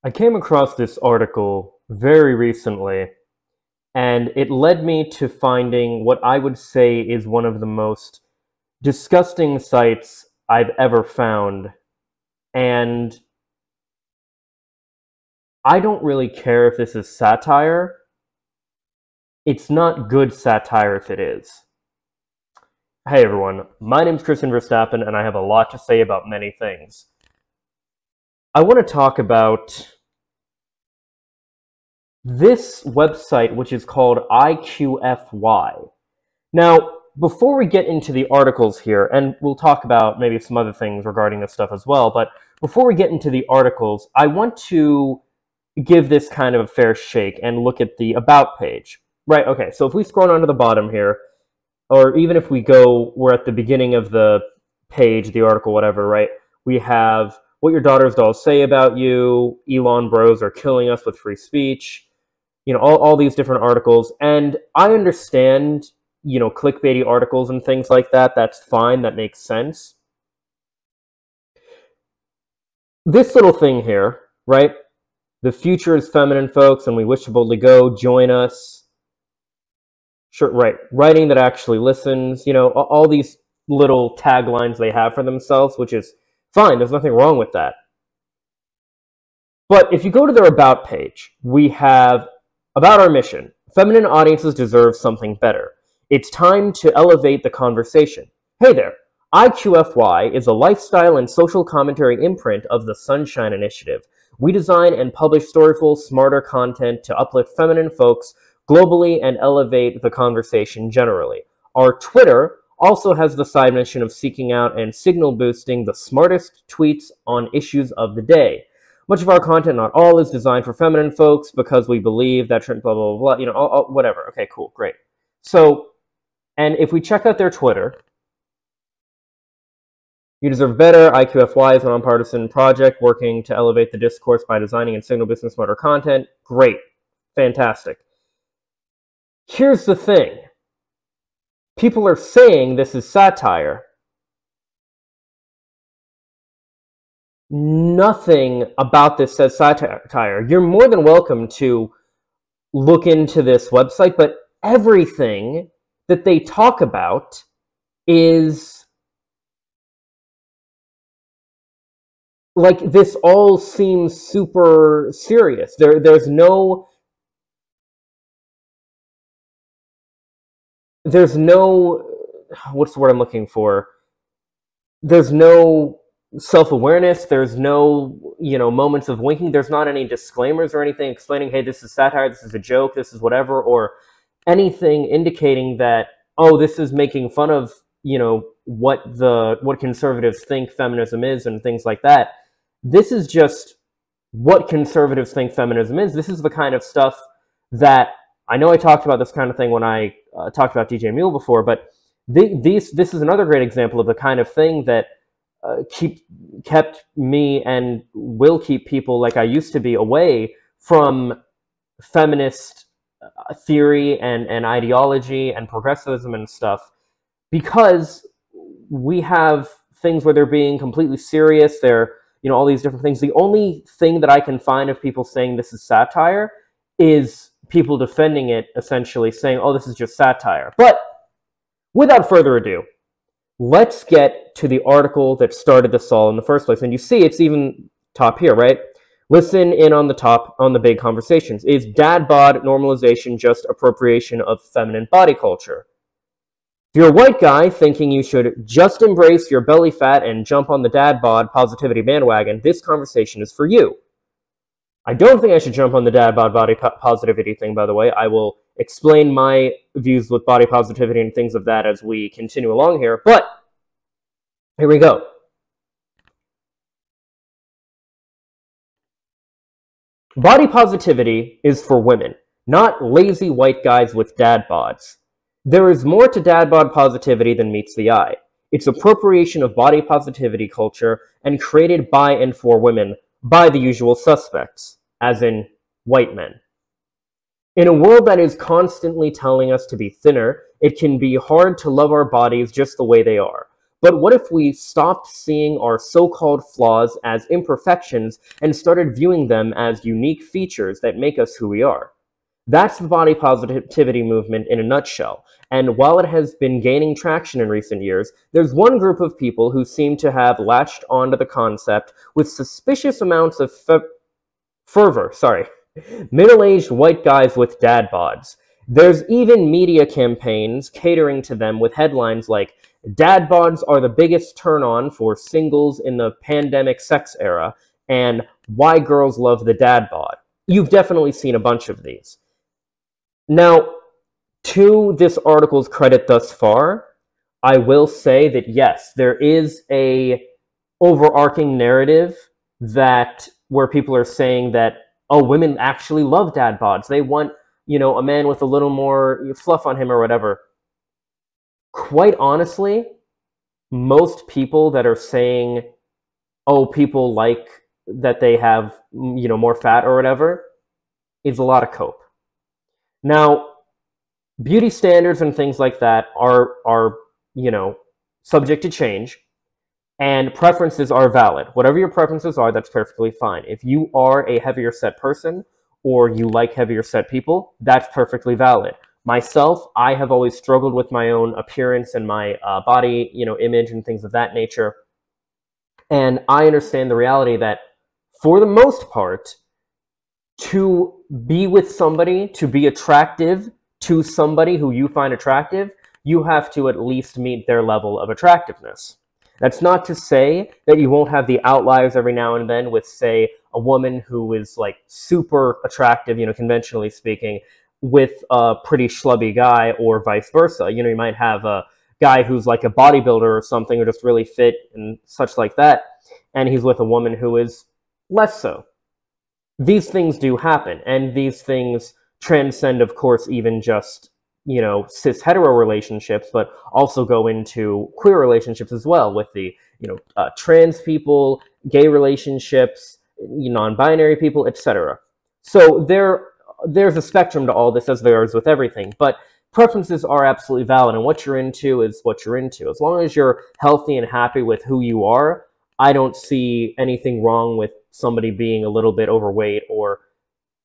I came across this article very recently, and it led me to finding what I would say is one of the most disgusting sites I've ever found. And I don't really care if this is satire. It's not good satire if it is. Hey everyone, my name's Christian Verstappen, and I have a lot to say about many things. I want to talk about this website, which is called IQFY. Now, before we get into the articles here, and we'll talk about maybe some other things regarding this stuff as well, but before we get into the articles, I want to give this kind of a fair shake and look at the About page. Right, okay, so if we scroll down to the bottom here, or even if we're at the beginning of the page, the article, whatever, right, we have what your daughter's dolls say about you, Elon bros are killing us with free speech, all these different articles. And I understand, clickbaity articles and things like that. That's fine. That makes sense. This little thing here, right? The future is feminine, folks, and we wish to boldly go. Join us. Sure, right. Writing that actually listens. All these little taglines they have for themselves, which is fine. There's nothing wrong with that. But if you go to their About page, we have about our mission. Feminine audiences deserve something better. It's time to elevate the conversation. Hey there. IQFY is a lifestyle and social commentary imprint of the Sunshine Initiative. We design and publish storyful, smarter content to uplift feminine folks globally and elevate the conversation generally. Our Twitter also has the side mission of seeking out and signal boosting the smartest tweets on issues of the day. Much of our content, not all, is designed for feminine folks because we believe that blah, blah, blah, blah, whatever. Okay, cool, great. So, and if we check out their Twitter, you deserve better. IQFY is a nonpartisan project working to elevate the discourse by designing and signal boosting smarter content. Great. Fantastic. Here's the thing. People are saying this is satire. Nothing about this says satire. You're more than welcome to look into this website, but everything that they talk about is like, this all seems super serious. There's no what's the word I'm looking for? There's no self-awareness. There's no, moments of winking. There's not any disclaimers or anything explaining, hey, this is satire, this is a joke, this is whatever, or anything indicating that, oh, this is making fun of, what conservatives think feminism is and things like that. This is just what conservatives think feminism is. This is the kind of stuff that, I know I talked about this kind of thing when I talked about DJ Mule before, but this is another great example of the kind of thing that kept me and will keep people like I used to be away from feminist theory and ideology and progressivism and stuff, because we have things where they're being completely serious. They're, all these different things. The only thing that I can find of people saying this is satire is people defending it, essentially saying, oh, this is just satire. But without further ado, let's get to the article that started this all in the first place. And you see it's even top here, right? Listen in on the top, on the big conversations. Is dad bod normalization just appropriation of feminine body culture? If you're a white guy thinking you should just embrace your belly fat and jump on the dad bod positivity bandwagon, this conversation is for you. I don't think I should jump on the dad bod body positivity thing, by the way. I will explain my views with body positivity and things of that as we continue along here, but here we go. Body positivity is for women, not lazy white guys with dad bods. There is more to dad bod positivity than meets the eye. It's appropriation of body positivity culture and created by and for women by the usual suspects, as in white men. In a world that is constantly telling us to be thinner, it can be hard to love our bodies just the way they are. But what if we stopped seeing our so-called flaws as imperfections and started viewing them as unique features that make us who we are? That's the body positivity movement in a nutshell. And while it has been gaining traction in recent years, there's one group of people who seem to have latched onto the concept with suspicious amounts of fervor. Middle-aged white guys with dad bods. There's even media campaigns catering to them with headlines like, "Dad bods are the biggest turn-on for singles in the pandemic sex era," and "Why girls love the dad bod." You've definitely seen a bunch of these. Now, to this article's credit thus far, I will say that yes, there is a overarching narrative that where people are saying that, oh, women actually love dad bods. They want, a man with a little more fluff on him or whatever. Quite honestly, most people that are saying, oh, people like that they have, more fat or whatever, is a lot of cope. Now, beauty standards and things like that are subject to change, and preferences are valid. Whatever your preferences are, that's perfectly fine. If you are a heavier set person or you like heavier set people, that's perfectly valid. Myself, I have always struggled with my own appearance and my body, image and things of that nature. And I understand the reality that for the most part, to be with somebody, to be attractive to somebody who you find attractive, you have to at least meet their level of attractiveness. That's not to say that you won't have the outliers every now and then with, say, a woman who is like super attractive, conventionally speaking, with a pretty schlubby guy, or vice versa. You might have a guy who's like a bodybuilder or something, or just really fit and such like that, and he's with a woman who is less so. These things do happen, and these things transcend, of course, even just, cis hetero relationships, but also go into queer relationships as well with the, trans people, gay relationships, non-binary people, etc. So there's a spectrum to all this, as there is with everything, but preferences are absolutely valid, and what you're into is what you're into. As long as you're healthy and happy with who you are, I don't see anything wrong with somebody being a little bit overweight or,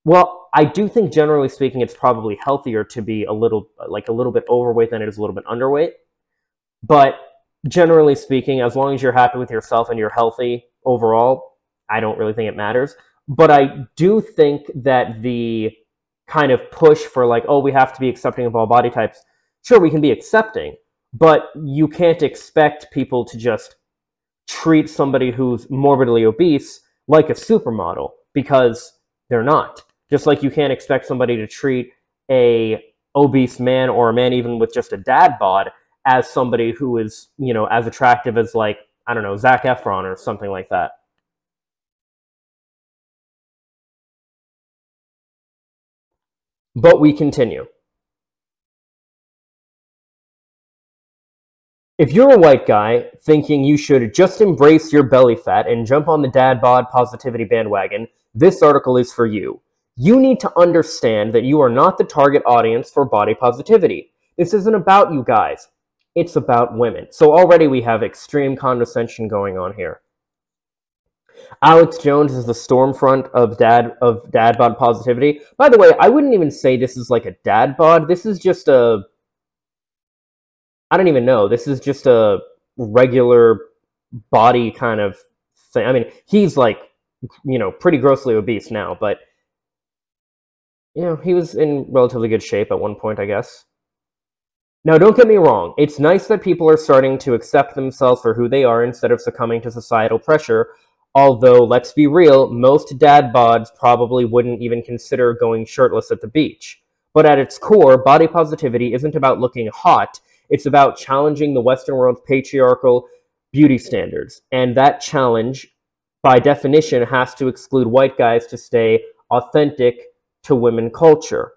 well, I do think generally speaking it's probably healthier to be a little bit overweight than it is a little bit underweight. But generally speaking, as long as you're happy with yourself and you're healthy overall, I don't really think it matters. But I do think that the kind of push for like, oh, we have to be accepting of all body types, sure, we can be accepting, but you can't expect people to just treat somebody who's morbidly obese like a supermodel, because they're not. Just like you can't expect somebody to treat a obese man, or a man even with just a dad bod, as somebody who is, as attractive as, like, I don't know, Zac Efron or something like that. But we continue. If you're a white guy thinking you should just embrace your belly fat and jump on the dad bod positivity bandwagon, this article is for you. You need to understand that you are not the target audience for body positivity. This isn't about you guys. It's about women. So already we have extreme condescension going on here. Alex Jones is the stormfront of dad bod positivity. By the way, I wouldn't even say this is like a dad bod. This is just a... I don't even know. This is just a regular body kind of thing. I mean, he's like, pretty grossly obese now, but, he was in relatively good shape at one point, I guess. Now, don't get me wrong. It's nice that people are starting to accept themselves for who they are instead of succumbing to societal pressure. Although, let's be real, most dad bods probably wouldn't even consider going shirtless at the beach. But at its core, body positivity isn't about looking hot. It's about challenging the Western world's patriarchal beauty standards. And that challenge, by definition, has to exclude white guys to stay authentic to women culture.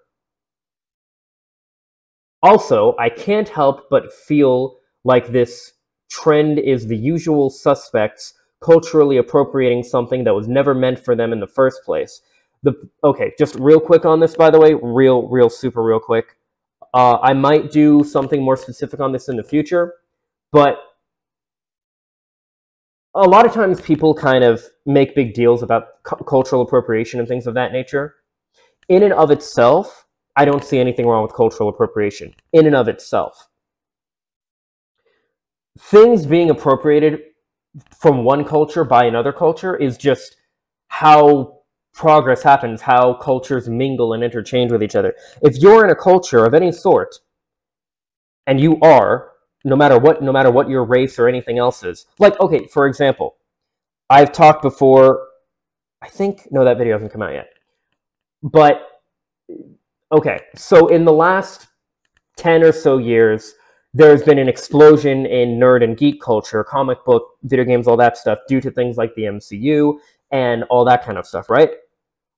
Also, I can't help but feel like this trend is the usual suspects culturally appropriating something that was never meant for them in the first place. Okay, just real quick on this, by the way, super real quick. I might do something more specific on this in the future, but a lot of times people kind of make big deals about cultural appropriation and things of that nature. In and of itself, I don't see anything wrong with cultural appropriation. In and of itself. Things being appropriated from one culture by another culture is just how progress happens, how cultures mingle and interchange with each other. If you're in a culture of any sort, and you are, no matter what your race or anything else is. Like, okay, for example, I've talked before, I think, no, that video hasn't come out yet. But, okay, so in the last 10 or so years, there's been an explosion in nerd and geek culture, comic book, video games, all that stuff, due to things like the MCU and all that kind of stuff, right?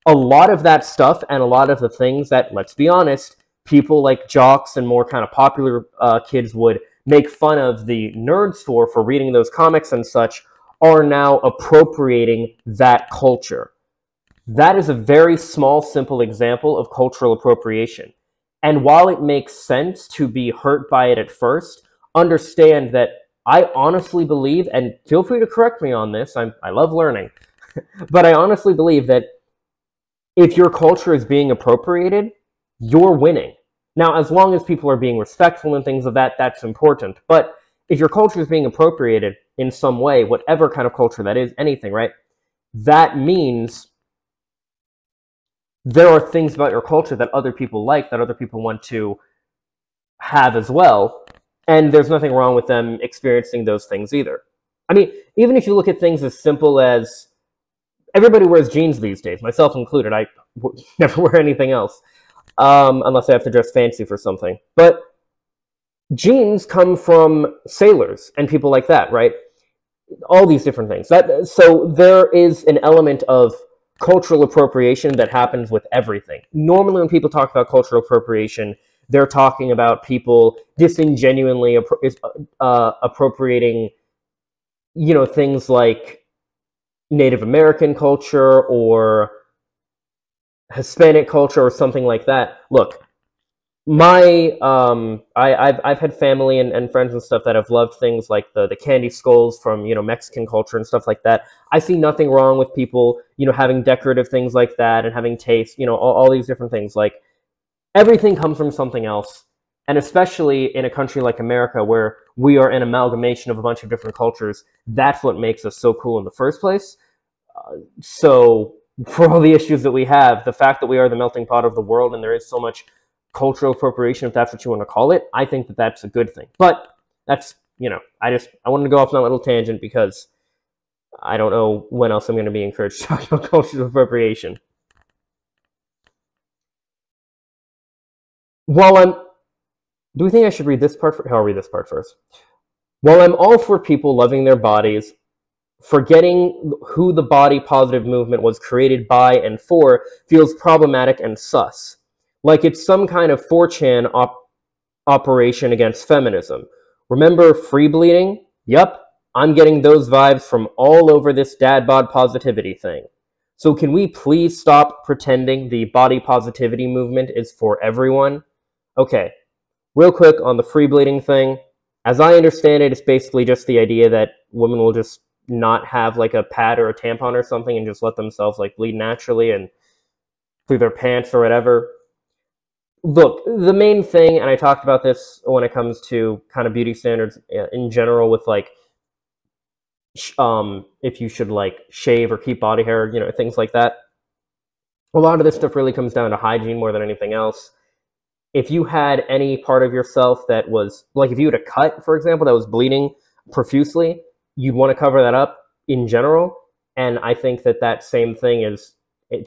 A lot of that stuff and a lot of the things that, let's be honest, people like jocks and more kind of popular kids would make fun of the nerds for reading those comics and such, are now appropriating that culture. That is a very small, simple example of cultural appropriation. And while it makes sense to be hurt by it at first, understand that I honestly believe, and feel free to correct me on this, I love learning, but I honestly believe that if your culture is being appropriated, you're winning. Now, as long as people are being respectful and things of that, that's important. But if your culture is being appropriated in some way, whatever kind of culture that is, anything, right? That means there are things about your culture that other people like, that other people want to have as well, and there's nothing wrong with them experiencing those things either. I mean, even if you look at things as simple as, everybody wears jeans these days, myself included. I never wear anything else, unless I have to dress fancy for something. But jeans come from sailors and people like that, right? All these different things. So there is an element of cultural appropriation that happens with everything. Normally when people talk about cultural appropriation, they're talking about people disingenuinely appropriating, you know, things like Native American culture or Hispanic culture or something like that. Look, I've had family and friends and stuff that have loved things like the candy skulls from, you know, Mexican culture and stuff like that. I see nothing wrong with people, you know, having decorative things like that and having taste, you know, all these different things. Like, everything comes from something else. And especially in a country like America, where we are an amalgamation of a bunch of different cultures, that's what makes us so cool in the first place. So for all the issues that we have, the fact that we are the melting pot of the world and there is so much cultural appropriation, if that's what you want to call it, I think that that's a good thing. But that's, you know, I wanted to go off on that little tangent because I don't know when else I'm going to be encouraged to talk about cultural appropriation. Do we think I should read this part? I'll read this part first. While I'm all for people loving their bodies, forgetting who the body positive movement was created by and for feels problematic and sus. Like it's some kind of 4chan operation against feminism. Remember free bleeding? Yup, I'm getting those vibes from all over this dad bod positivity thing. So can we please stop pretending the body positivity movement is for everyone? Okay, real quick on the free bleeding thing. As I understand it, it's basically just the idea that women will just not have like a pad or a tampon or something and just let themselves like bleed naturally and through their pants or whatever. Look, the main thing, and I talked about this when it comes to kind of beauty standards in general with like, if you should like shave or keep body hair, you know, things like that. A lot of this stuff really comes down to hygiene more than anything else. If you had any part of yourself that was, like if you had a cut, for example, that was bleeding profusely, you'd want to cover that up in general. And I think that that same thing is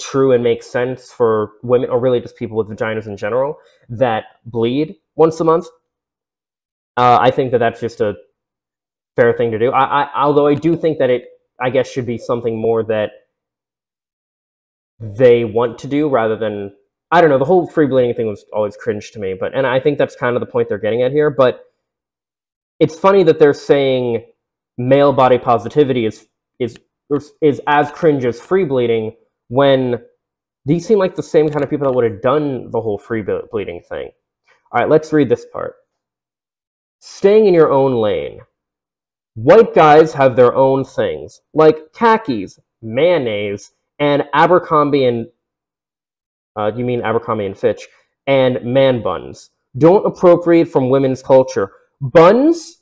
true and makes sense for women, or really just people with vaginas in general, that bleed once a month. I think that that's just a fair thing to do. Although I do think that it, I guess, should be something more that they want to do rather than, I don't know, the whole free bleeding thing was always cringe to me, and I think that's kind of the point they're getting at here. But it's funny that they're saying male body positivity is as cringe as free bleeding, when these seem like the same kind of people that would have done the whole free bleeding thing. All right, let's read this part. Staying in your own lane. White guys have their own things, like khakis, mayonnaise, and Abercrombie and you mean Abercrombie and Fitch, and man buns. Don't appropriate from women's culture. Buns?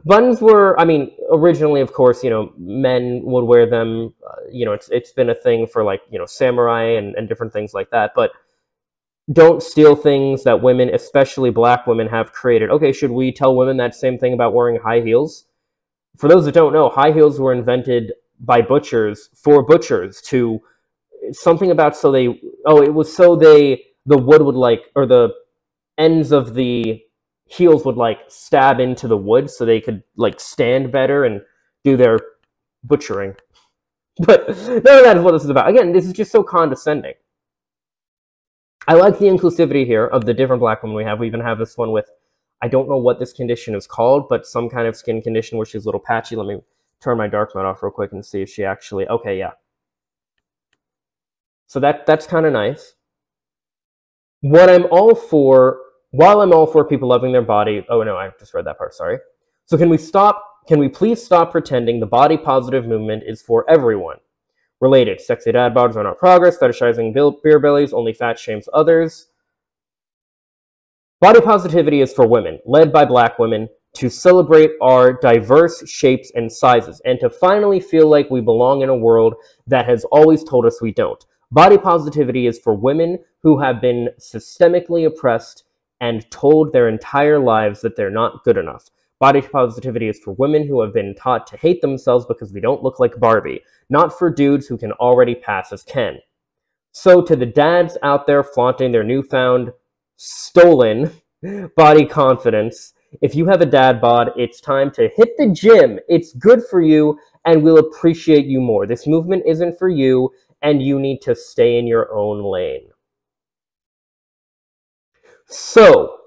Buns were, I mean, originally, of course, men would wear them. It's been a thing for like, samurai and different things like that. But don't steal things that women, especially black women, have created. Okay, should we tell women that same thing about wearing high heels? For those that don't know, high heels were invented by butchers for butchers to something about it was so the wood would or the ends of the heels would stab into the wood so they could stand better and do their butchering. But none of that is what this is about. Again, this is just so condescending. I like the inclusivity here of the different black women we have. We even have this one with, I don't know what this condition is called, but some kind of skin condition where she's a little patchy. Let me turn my dark mode off real quick and see if she actually, okay, yeah. So that's kind of nice. While I'm all for people loving their body, oh no, I just read that part, sorry. So can we please stop pretending the body positive movement is for everyone? Related, sexy dad bods are not progress, fetishizing beer bellies, only fat shames others. Body positivity is for women, led by black women, to celebrate our diverse shapes and sizes, and to finally feel like we belong in a world that has always told us we don't. Body positivity is for women who have been systemically oppressed and told their entire lives that they're not good enough. Body positivity is for women who have been taught to hate themselves because they don't look like Barbie, not for dudes who can already pass as Ken. So to the dads out there flaunting their newfound, stolen body confidence, if you have a dad bod, it's time to hit the gym. It's good for you, and we'll appreciate you more. This movement isn't for you, and you need to stay in your own lane. So,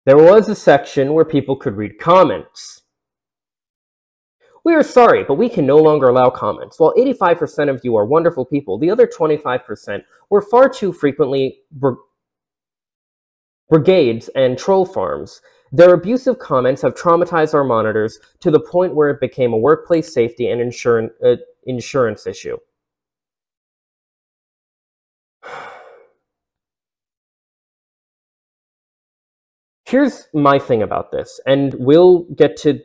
there was a section where people could read comments. We are sorry, but we can no longer allow comments. While 85% of you are wonderful people, the other 25% were far too frequently brigades and troll farms. Their abusive comments have traumatized our monitors to the point where it became a workplace safety and insurance issue. Here's my thing about this, and we'll get to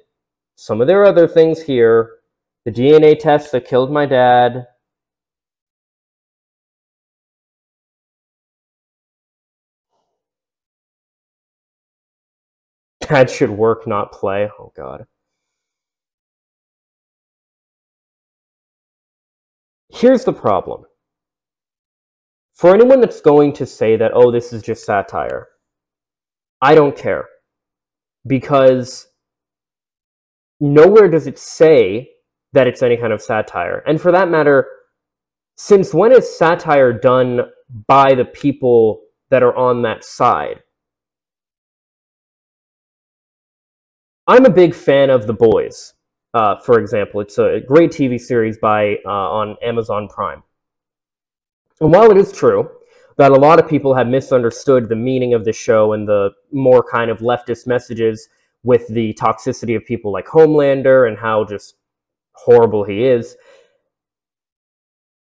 some of their other things here. The DNA test that killed my dad. Dad should work, not play. Oh, God. Here's the problem. For anyone that's going to say that, oh, this is just satire, I don't care. Because nowhere does it say that it's any kind of satire. And for that matter, since when is satire done by the people that are on that side? I'm a big fan of The Boys, for example. It's a great TV series on Amazon Prime. And while it is true that a lot of people have misunderstood the meaning of the show and the more kind of leftist messages with the toxicity of people like Homelander and how just horrible he is,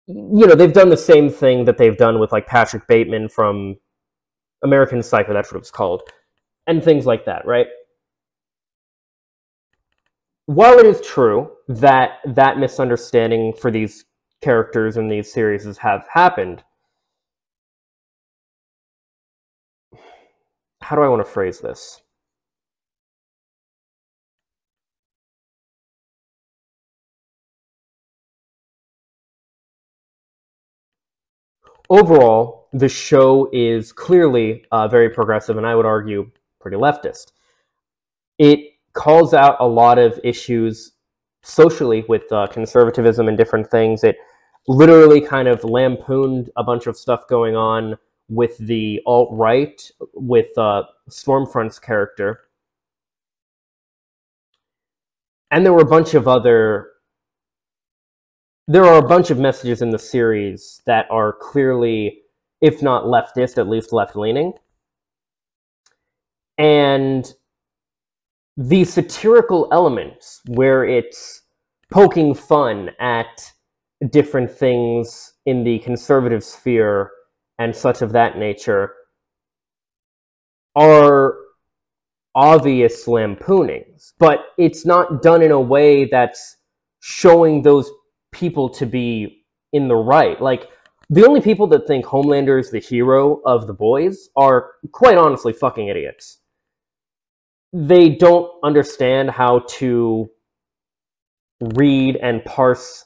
they've done the same thing that they've done with like Patrick Bateman from American Psycho, that's what it was called, and things like that, right? While it is true that misunderstanding for these characters in these series have happened, how do I want to phrase this? Overall, the show is clearly very progressive, and I would argue pretty leftist. It calls out a lot of issues socially with conservatism and different things. It literally kind of lampooned a bunch of stuff going on with the alt-right, with Stormfront's character. And there are a bunch of messages in the series that are clearly, if not leftist, at least left-leaning. And the satirical elements where it's poking fun at different things in the conservative sphere and such of that nature are obvious lampoonings, but it's not done in a way that's showing those people to be in the right. Like, the only people that think Homelander is the hero of The Boys are, quite honestly, fucking idiots. They don't understand how to read and parse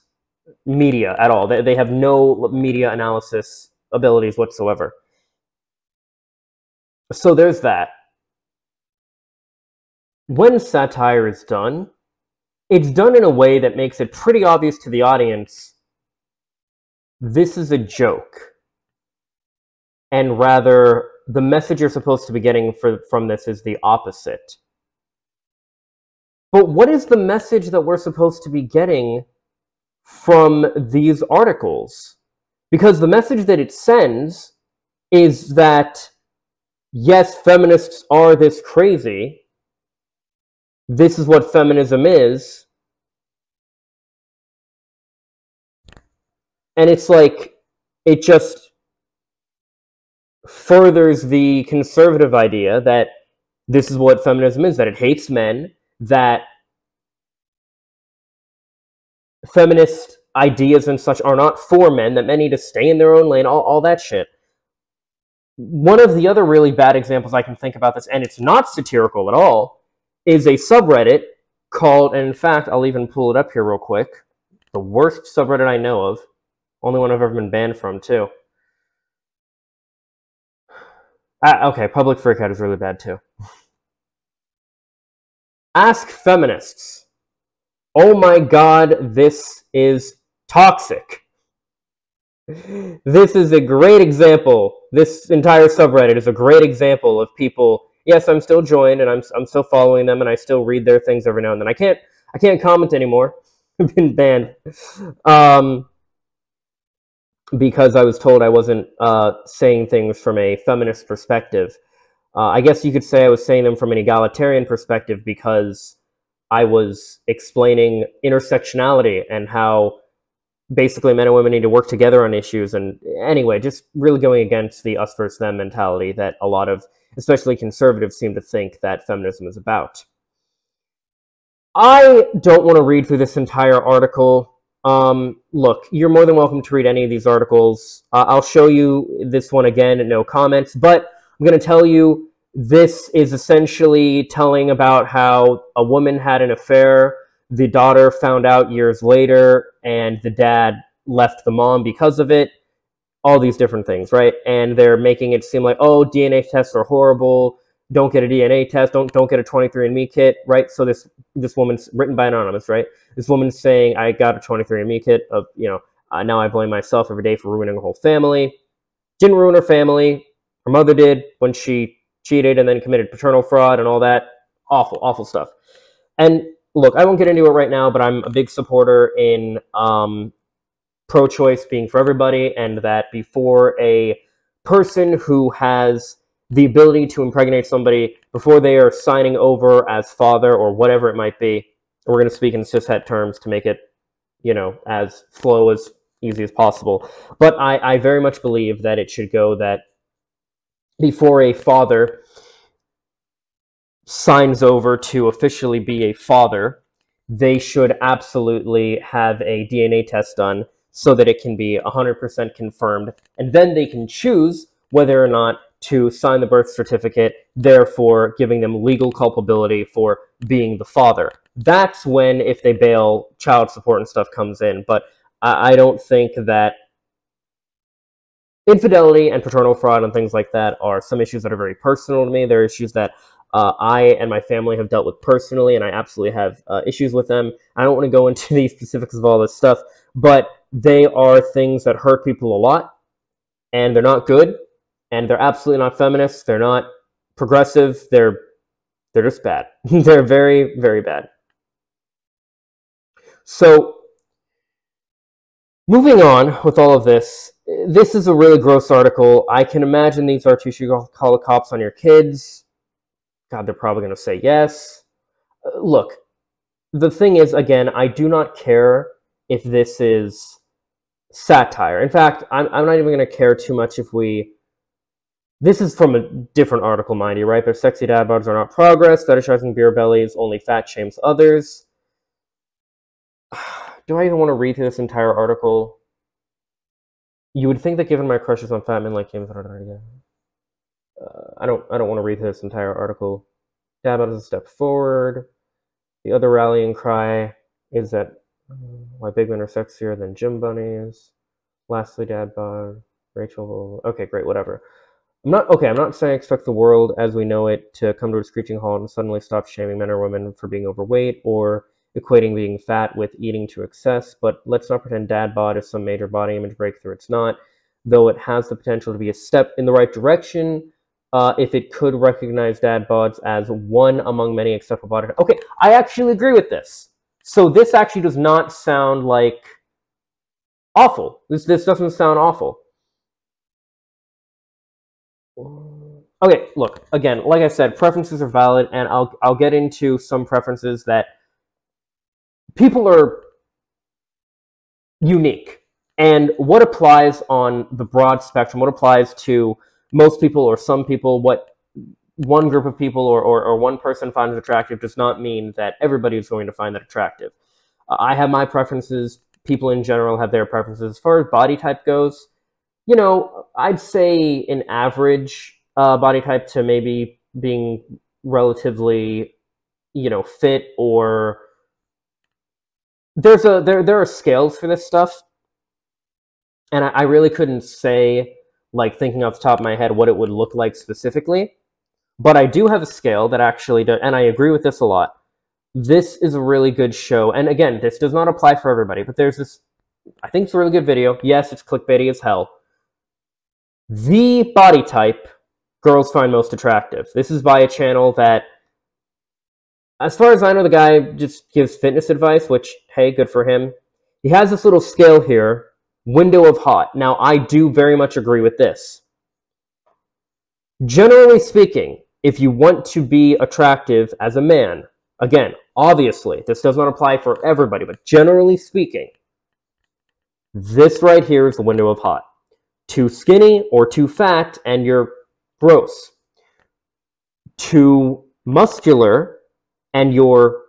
media at all. They have no media analysis abilities whatsoever. So there's that. When satire is done, it's done in a way that makes it pretty obvious to the audience this is a joke. And rather, the message you're supposed to be getting from this is the opposite. But what is the message that we're supposed to be getting from these articles? Because the message that it sends is that, yes, feminists are this crazy. This is what feminism is. And it's like, it just furthers the conservative idea that this is what feminism is, that it hates men, that feminist ideas and such are not for men, that men need to stay in their own lane, all that shit. One of the other really bad examples I can think about this, and it's not satirical at all, is a subreddit called, and in fact, I'll even pull it up here real quick, the worst subreddit I know of, only one I've ever been banned from, too. Okay, public freakout is really bad, too. Ask feminists. Oh my god, this is toxic. This is a great example. This entire subreddit is a great example of people. Yes, I'm still joined, and I'm still following them, and I still read their things every now and then. I can't comment anymore. I've been banned. Because I was told I wasn't saying things from a feminist perspective. I guess you could say I was saying them from an egalitarian perspective because I was explaining intersectionality and how basically men and women need to work together on issues. And anyway, just really going against the us versus them mentality that a lot of, especially conservatives, seem to think that feminism is about. I don't want to read through this entire article. Look, you're more than welcome to read any of these articles. I'll show you this one again, no comments, but I'm going to tell you this is essentially telling about how a woman had an affair, the daughter found out years later, and the dad left the mom because of it. All these different things, right? And they're making it seem like, oh, DNA tests are horrible. Don't get a DNA test. Don't get a 23andMe kit, right? So this woman's written by Anonymous, right? This woman's saying, I got a 23andMe kit of, now I blame myself every day for ruining a whole family. Didn't ruin her family. Her mother did when she cheated and then committed paternal fraud and all that. Awful, awful stuff. And look, I won't get into it right now, but I'm a big supporter in pro-choice being for everybody, and that before a person who has the ability to impregnate somebody, before they are signing over as father or whatever it might be, we're going to speak in cishet terms to make it, as flow as easy as possible. But I very much believe that it should go that before a father signs over to officially be a father, they should absolutely have a DNA test done so that it can be 100% confirmed, and then they can choose whether or not to sign the birth certificate, therefore giving them legal culpability for being the father. That's when, if they bail, child support and stuff comes in. But I don't think that infidelity and paternal fraud and things like that are some issues that are very personal to me. They're issues that I and my family have dealt with personally, and I absolutely have issues with them. I don't want to go into the specifics of all this stuff, but they are things that hurt people a lot, and they're not good, and they're absolutely not feminists. They're not progressive. They're just bad. They're very, very bad. So, moving on with all of this, this is a really gross article. I can imagine these are you should call the cops on your kids. God, they're probably going to say yes. look, the thing is, again, I do not care if this is satire. In fact, I'm not even going to care too much if we... This is from a different article, mind you, right? But sexy dad bods are not progress. Fetishizing beer bellies only fat shames others. Do I even want to read through this entire article? You would think that given my crushes on fat men like James, I don't want to read through this entire article. Dad bod is a step forward. The other rallying cry is that why big men are sexier than gym bunnies. Lastly, dad bod. Rachel. Okay, great, whatever. I'm not saying I expect the world as we know it to come to a screeching halt and suddenly stop shaming men or women for being overweight or equating being fat with eating to excess, but let's not pretend dad bod is some major body image breakthrough. It's not, though it has the potential to be a step in the right direction if it could recognize dad bods as one among many acceptable body types. Okay, I actually agree with this. So this actually does not sound like awful. This doesn't sound awful. Okay, look, again, like I said, preferences are valid, and I'll get into some preferences that people are unique. And what applies on the broad spectrum, what applies to most people or some people, what one group of people or one person finds attractive does not mean that everybody is going to find that attractive. I have my preferences. People in general have their preferences. As far as body type goes, you know, I'd say an average body type to maybe being relatively, you know, fit, or there are scales for this stuff, and I really couldn't say, like, thinking off the top of my head what it would look like specifically, but I do have a scale that actually does, and I agree with this a lot. This is a really good show, and again, this does not apply for everybody, but there's this, I think it's a really good video. Yes, it's clickbaity as hell. The body type girls find most attractive. This is by a channel that, as far as I know, the guy just gives fitness advice, which, hey, good for him. He has this little scale here, window of hot. Now, I do very much agree with this. Generally speaking, if you want to be attractive as a man, again, obviously, this does not apply for everybody, but generally speaking, this right here is the window of hot. Too skinny or too fat, and you're gross. Too muscular, and you're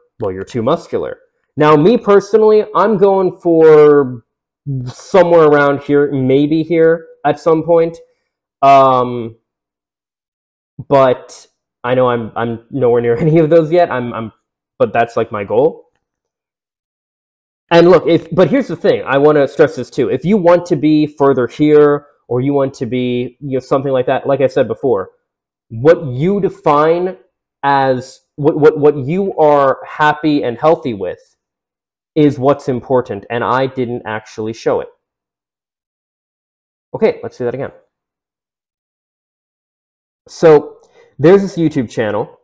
too muscular. Now, me personally, I'm going for somewhere around here, maybe here at some point. But I know I'm nowhere near any of those yet. But that's like my goal. And look, but here's the thing, I want to stress this too. If you want to be further here, or you want to be, you know, something like that, like I said before, what you define as what you are happy and healthy with is what's important, and I didn't actually show it. Okay, let's do that again. So there's this YouTube channel,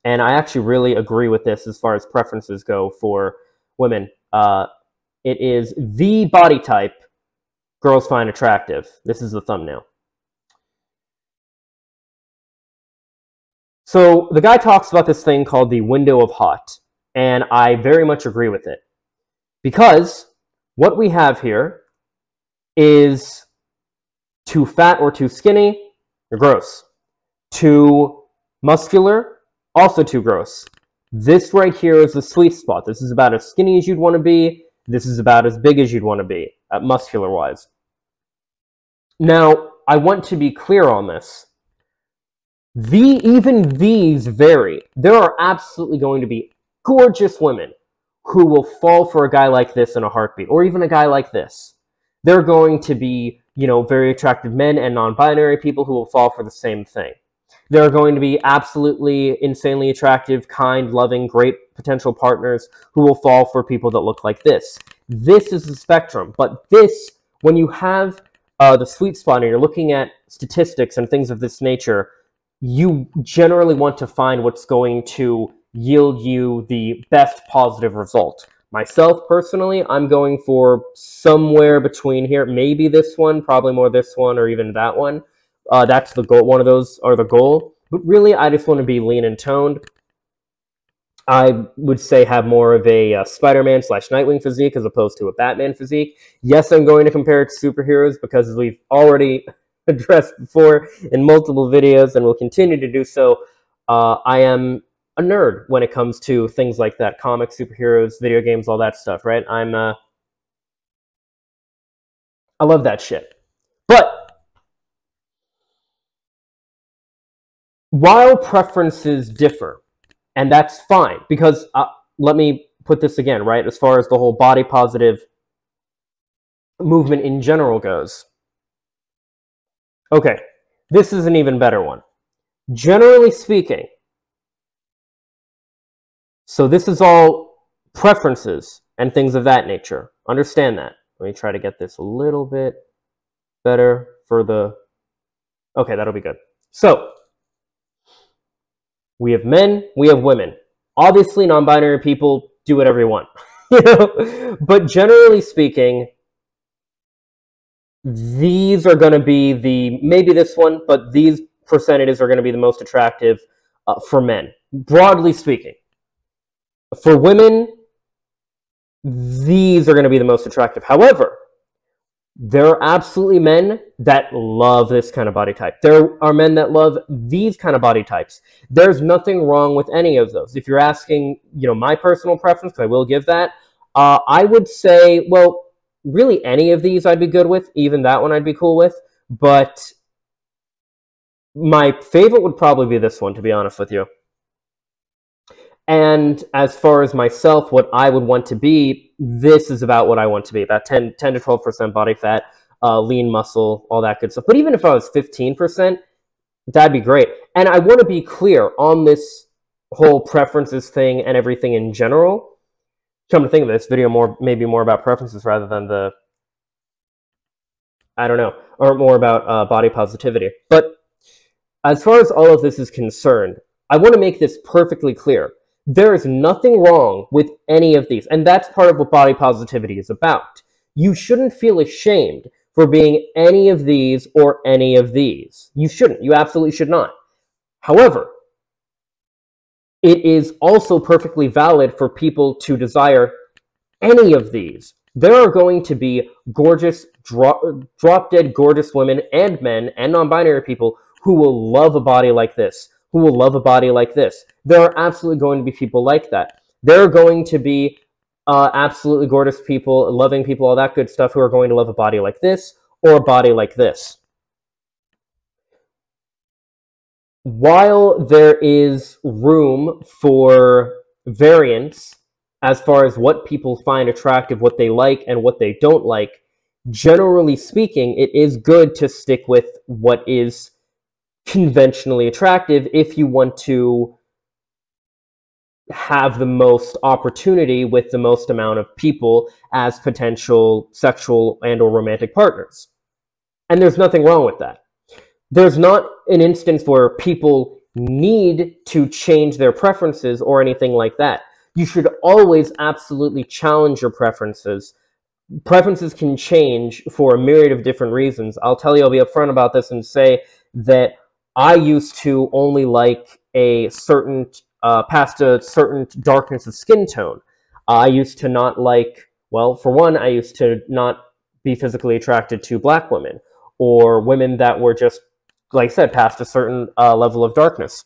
and I actually really agree with this as far as preferences go for women. It is the body type girls find attractive. This is the thumbnail. So the guy talks about this thing called the window of hot, and I very much agree with it. Because what we have here is too fat or too skinny, you're gross. Too muscular, also too gross. This right here is the sweet spot. This is about as skinny as you'd want to be. This is about as big as you'd want to be, muscular-wise. Now, I want to be clear on this. Even these vary. There are absolutely going to be gorgeous women who will fall for a guy like this in a heartbeat, or even a guy like this. There are going to be, you know, very attractive men and non-binary people who will fall for the same thing. There are going to be absolutely insanely attractive, kind, loving, great potential partners who will fall for people that look like this. This is the spectrum, but this, when you have the sweet spot and you're looking at statistics and things of this nature, you generally want to find what's going to yield you the best positive result. Myself, personally, I'm going for somewhere between here, maybe this one, probably more this one, or even that one. That's the goal. One of those are the goal. But really, I just want to be lean and toned. I would say have more of a Spider-Man / Nightwing physique as opposed to a Batman physique. Yes, I'm going to compare it to superheroes because as we've already addressed before in multiple videos and will continue to do so, I am a nerd when it comes to things like that. Comics, superheroes, video games, all that stuff, right? I love that shit. But while preferences differ, and that's fine, because let me put this again, right? As far as the whole body positive movement in general goes. Okay, this is an even better one. Generally speaking, so this is all preferences and things of that nature. Understand that. Let me try to get this a little bit better for the... Okay, that'll be good. So, we have men, we have women. Obviously, non-binary people do whatever you want. You know? But generally speaking, these are going to be the... Maybe this one, but these percentages are going to be the most attractive for men. Broadly speaking. For women, these are going to be the most attractive. However, there are absolutely men that love this kind of body type. There are men that love these kind of body types. There's nothing wrong with any of those. If you're asking, you know, my personal preference, I will give that. I would say, well, really any of these I'd be good with. Even that one I'd be cool with. But my favorite would probably be this one, to be honest with you. And as far as myself, what I would want to be, this is about what I want to be. About 10 to 12% body fat, lean muscle, all that good stuff. But even if I was 15%, that'd be great. And I want to be clear on this whole preferences thing and everything in general. Come to think of this video maybe more about preferences rather than the, I don't know, or more about body positivity. But as far as all of this is concerned, I want to make this perfectly clear. There is nothing wrong with any of these, and that's part of what body positivity is about. You shouldn't feel ashamed for being any of these or any of these. You shouldn't. You absolutely should not. However, it is also perfectly valid for people to desire any of these. There are going to be gorgeous, drop-dead gorgeous women and men and non-binary people who will love a body like this, who will love a body like this. There are absolutely going to be people like that. There are going to be absolutely gorgeous people, loving people, all that good stuff, who are going to love a body like this or a body like this. While there is room for variance as far as what people find attractive, what they like and what they don't like, generally speaking, it is good to stick with what is conventionally attractive if you want to have the most opportunity with the most amount of people as potential sexual and or romantic partners. And there's nothing wrong with that. There's not an instance where people need to change their preferences or anything like that. You should always absolutely challenge your preferences. Preferences can change for a myriad of different reasons. I'll be upfront about this and say that I used to only like a certain, past a certain darkness of skin tone. I used to not like, well, for one, I used to not be physically attracted to black women or women that were just, like I said, past a certain level of darkness.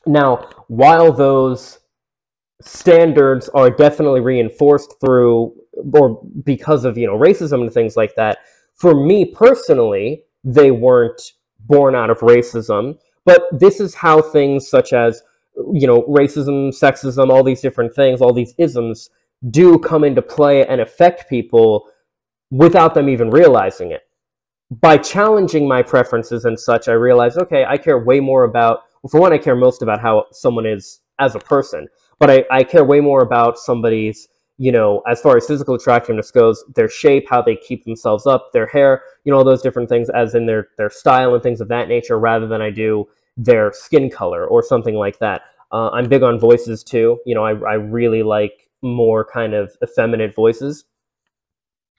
Now, while those standards are definitely reinforced through or because of, you know, racism and things like that, for me personally, they weren't born out of racism, but this is how things such as, you know, racism, sexism, all these different things, all these isms do come into play and affect people without them even realizing it. By challenging my preferences and such, I realized, okay, I care way more about, well, for one, I care most about how someone is as a person, but I care way more about somebody's, you know, as far as physical attractiveness goes, their shape, how they keep themselves up, their hair, you know, all those different things, as in their style and things of that nature, rather than I do their skin color or something like that. I'm big on voices too. You know, I really like more kind of effeminate voices.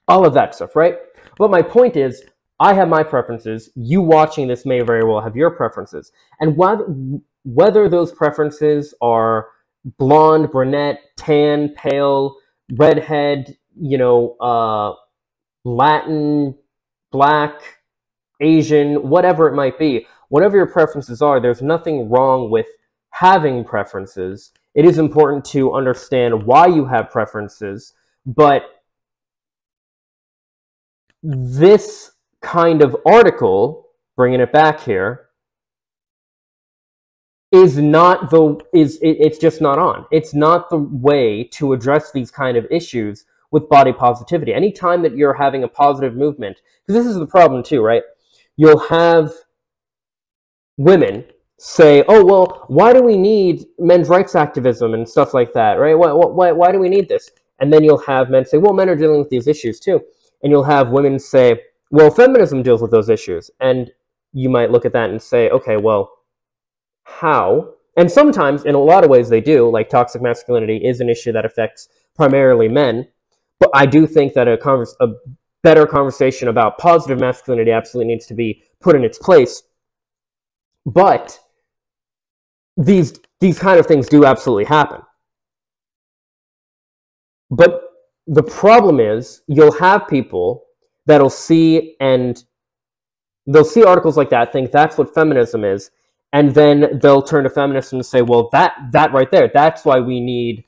All of that stuff, right? But my point is, I have my preferences. You watching this may very well have your preferences. And whether those preferences are blonde, brunette, tan, pale, redhead, Latin, black, Asian, whatever it might be, whatever your preferences are, there's nothing wrong with having preferences. It is important to understand why you have preferences, but this kind of article, bringing it back here, it's just not on. It's not the way to address these kind of issues with body positivity. Anytime that you're having a positive movement, because this is the problem too, right? You'll have women say, oh, well, why do we need men's rights activism and stuff like that, right? Why do we need this? And then you'll have men say, well, men are dealing with these issues too. And you'll have women say, well, feminism deals with those issues. And you might look at that and say, okay, well, how? And sometimes, in a lot of ways, they do. Like, toxic masculinity is an issue that affects primarily men. But I do think that a better conversation about positive masculinity absolutely needs to be put in its place. But these kind of things do absolutely happen. But the problem is, you'll have people that'll see articles like that, think that's what feminism is, and then they'll turn to feminists and say, well, that right there, that's why we need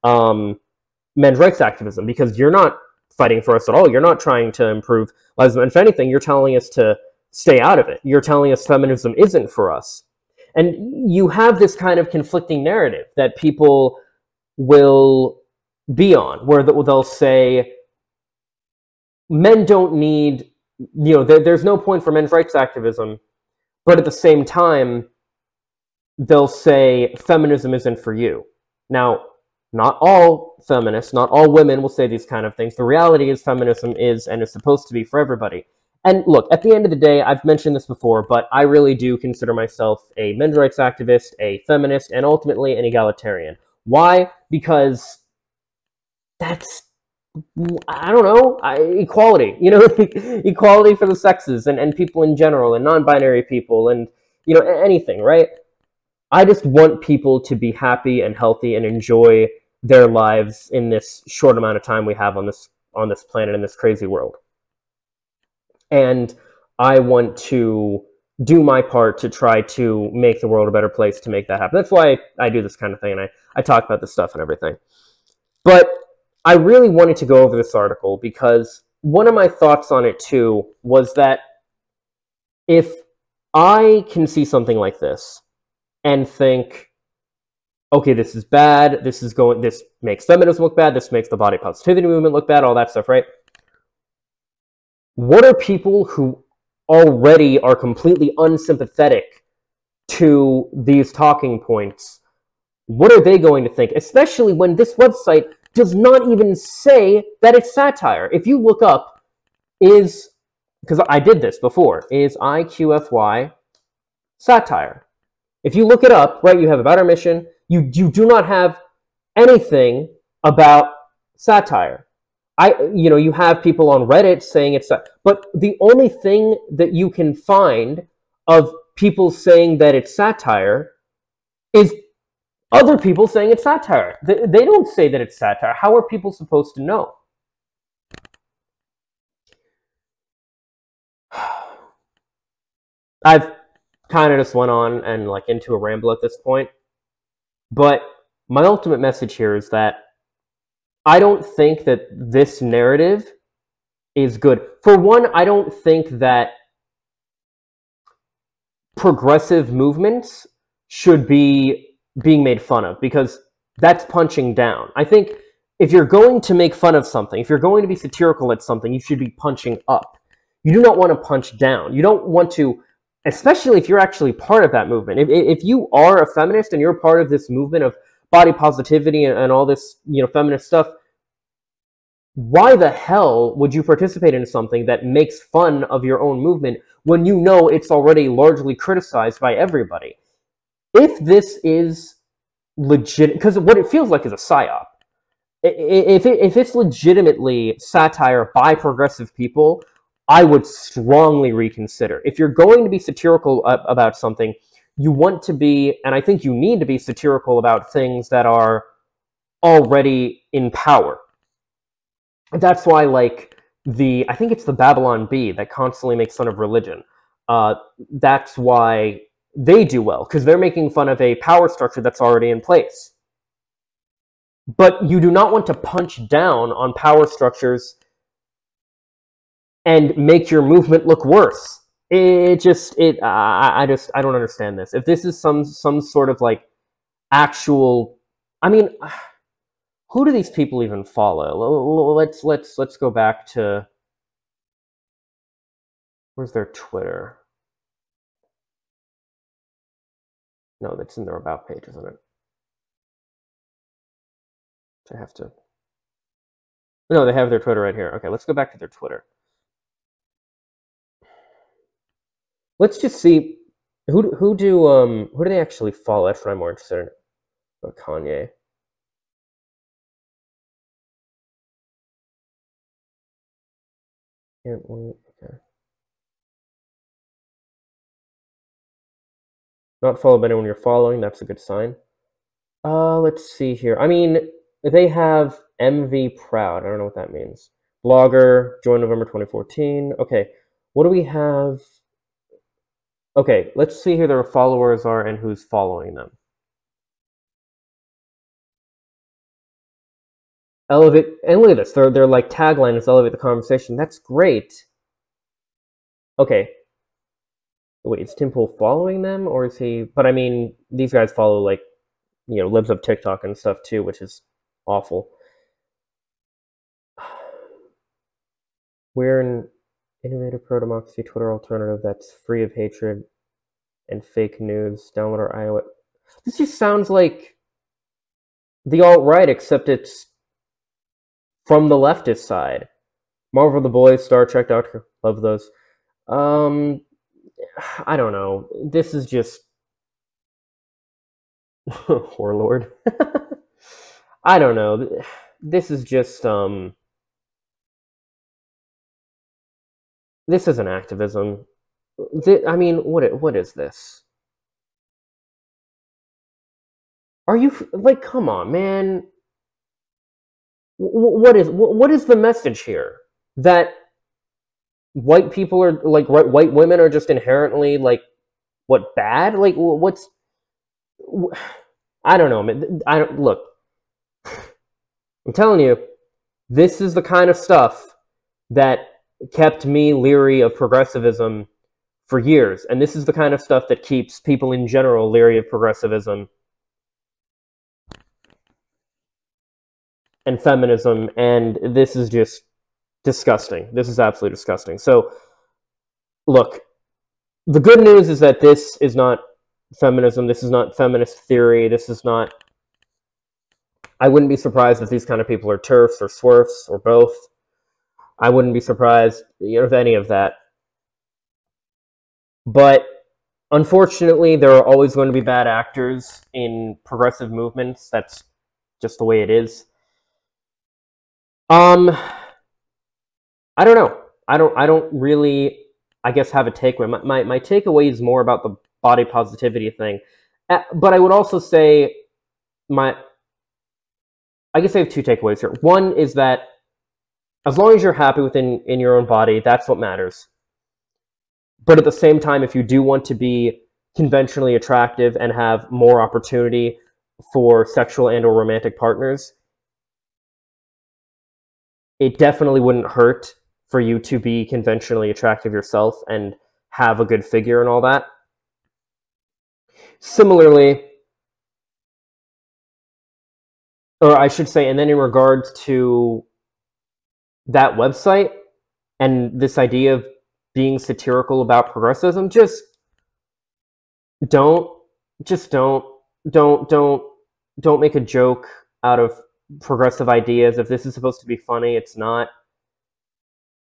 men's rights activism, because you're not fighting for us at all. You're not trying to improve lives. And if anything, you're telling us to stay out of it. You're telling us feminism isn't for us. And you have this kind of conflicting narrative that people will be on, where they'll say, men don't need, there's no point for men's rights activism, but at the same time, they'll say feminism isn't for you. Now, not all feminists, not all women will say these kind of things. The reality is feminism is and is supposed to be for everybody. And look, at the end of the day, I've mentioned this before, but I really do consider myself a men's rights activist, a feminist, and ultimately an egalitarian. Why? Because that's, I don't know, equality, equality for the sexes and people in general and non-binary people and, anything, right? I just want people to be happy and healthy and enjoy their lives in this short amount of time we have on this planet, in this crazy world. And I want to do my part to try to make the world a better place to make that happen. That's why I do this kind of thing, and I talk about this stuff and everything. But I really wanted to go over this article because one of my thoughts on it too was that if I can see something like this and think, okay, this is bad, this makes feminism look bad, this makes the body positivity movement look bad, all that stuff, right? What are people who already are completely unsympathetic to these talking points, what are they going to think? Especially when this website does not even say that it's satire. If you look up, because I did this before, is IQFY satire? If you look it up, right, you have about our mission, you do not have anything about satire. You have people on Reddit saying it's, but the only thing that you can find of people saying that it's satire is other people saying it's satire. They don't say that it's satire. How are people supposed to know? I've kind of just went on and into a ramble at this point, but my ultimate message here is that I don't think that this narrative is good. For one, I don't think that progressive movements should be being made fun of, because that's punching down. I think if you're going to make fun of something, if you're going to be satirical at something, you should be punching up. You do not want to punch down. You don't want to, especially if you're actually part of that movement. If you are a feminist and you're part of this movement of body positivity and all this, feminist stuff, why the hell would you participate in something that makes fun of your own movement when you know it's already largely criticized by everybody? If this is legit, because what it feels like is a psyop. If it's legitimately satire by progressive people, I would strongly reconsider. If you're going to be satirical about something, you want to be, and I think you need to be satirical about things that are already in power. That's why, like, I think it's the Babylon Bee that constantly makes fun of religion. That's why they do well, because they're making fun of a power structure that's already in place. But you do not want to punch down on power structures and make your movement look worse. I don't understand this. If this is some sort of like actual, I mean, who do these people even follow? Let's go back to, where's their Twitter? No, that's in their about page, isn't it? I have to. No, they have their Twitter right here. Okay, let's go back to their Twitter. Let's just see who do they actually follow? That's what I'm more interested in. Oh, Kanye. Can't wait. Okay. Not followed by anyone you're following. That's a good sign. Let's see here. I mean, they have MV Proud. I don't know what that means. Blogger, joined November 2014. Okay, what do we have? Okay, let's see who their followers are and who's following them. Elevate, and look at this. Their like tagline is elevate the conversation. That's great. Okay. Wait, is Tim Pool following them, or is he? But I mean, these guys follow like, libs of TikTok and stuff too, which is awful. We're an innovative pro-democracy Twitter alternative that's free of hatred and fake news. Download our iOS. This just sounds like the alt-right, except it's from the leftist side. Marvel the Boys, Star Trek, Doctor, love those. I don't know. This is just Warlord. I don't know. This is just this isn't activism. I mean, what is this? Are you like? Come on, man. What is the message here? That white people are like white women are just inherently like what bad? Like what's? I don't know, man. I don't look. I'm telling you, this is the kind of stuff that kept me leery of progressivism for years, and this is the kind of stuff that keeps people in general leery of progressivism and feminism, and this is just disgusting. This is absolutely disgusting. So, look, the good news is that this is not feminism. This is not feminist theory. This is not... I wouldn't be surprised if these kind of people are TERFs or SWERFs or both. I wouldn't be surprised, with any of that. But unfortunately, there are always going to be bad actors in progressive movements. That's just the way it is. I don't know. I don't really, I guess, have a takeaway. My takeaway is more about the body positivity thing. But I would also say I guess I have two takeaways here. One is that as long as you're happy in your own body, that's what matters. But at the same time, if you do want to be conventionally attractive and have more opportunity for sexual and or romantic partners, it definitely wouldn't hurt for you to be conventionally attractive yourself and have a good figure and all that. Similarly, or I should say, and then in regards to that website and this idea of being satirical about progressivism, don't make a joke out of progressive ideas. If this is supposed to be funny, it's not.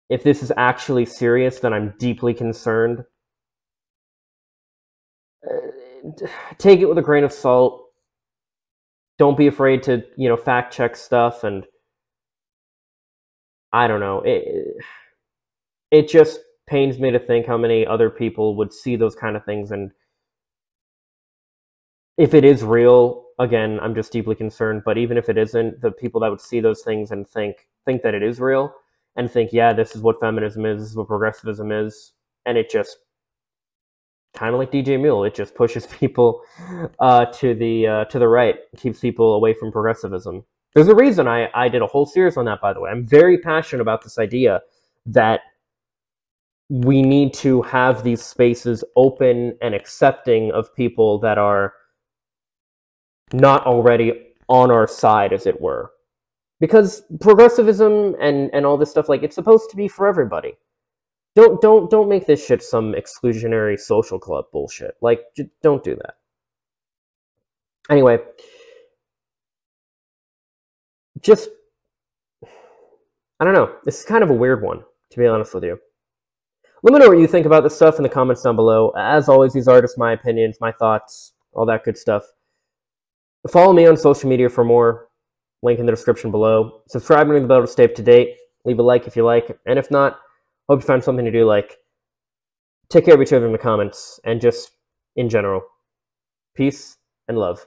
If this is actually serious, then I'm deeply concerned. Take it with a grain of salt. Don't be afraid to, fact check stuff, and I don't know. It just pains me to think how many other people would see those kind of things and if it is real, again, I'm just deeply concerned. But even if it isn't, the people that would see those things and think that it is real and think, yeah, this is what feminism is, this is what progressivism is, and it just kind of like DJ Mule, it just pushes people to the right, keeps people away from progressivism. There's a reason I did a whole series on that, by the way. I'm very passionate about this idea that we need to have these spaces open and accepting of people that are not already on our side, as it were. Because progressivism and all this stuff, like, it's supposed to be for everybody. Don't make this shit some exclusionary social club bullshit. Like, don't do that. Anyway, just, I don't know. This is kind of a weird one, to be honest with you. Let me know what you think about this stuff in the comments down below. As always, these are just my opinions, my thoughts, all that good stuff. Follow me on social media for more. Link in the description below. Subscribe and ring the bell to stay up to date. Leave a like if you like. And if not, hope you find something to do, like take care of each other in the comments and just in general. Peace and love.